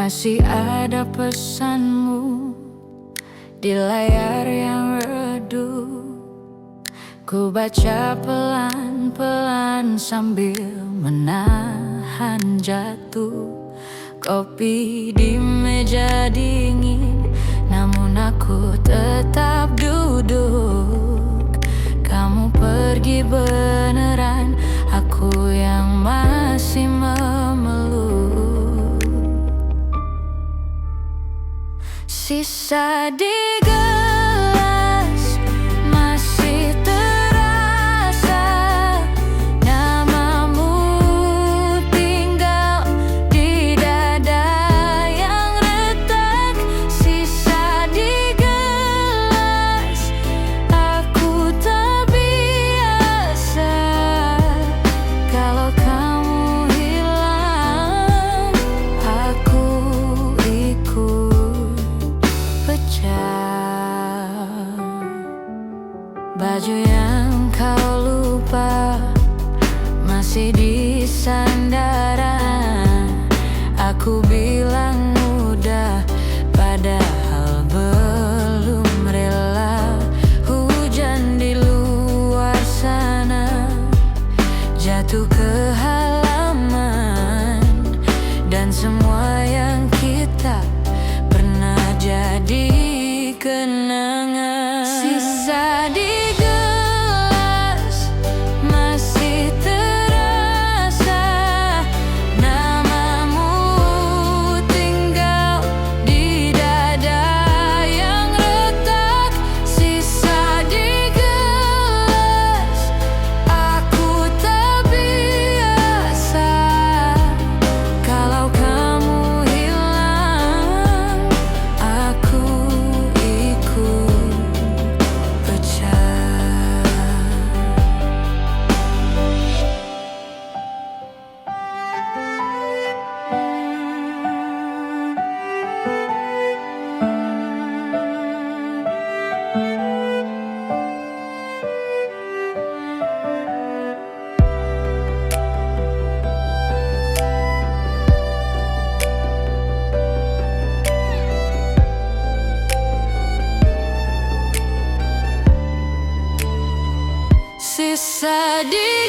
Masih ada pesanmu di layar yang redup. Ku baca pelan-pelan sambil menahan jatuh. Kopi di meja dingin, namun aku tetap duduk. Kamu pergi beneran, aku yang masih memeluk. Sisa di gelas masih terasa, namamu tinggal di dada yang retak. Sisa di gelas, aku tak biasa. Kalau kamu hilang, aku ikut pecah. Baju yang kau lupa masih di sandaran. Aku bilang udah, padahal belum rela. Hujan di luar sana jatuh ke halaman, dan semua yang kita pernah jadi kenangan. Sisa di gelas masih terasa, namamu tinggal di dada yang retak. Sisa di gelas, aku tak biasa. Kalau kamu hilang, aku ikut pecah. Sisa di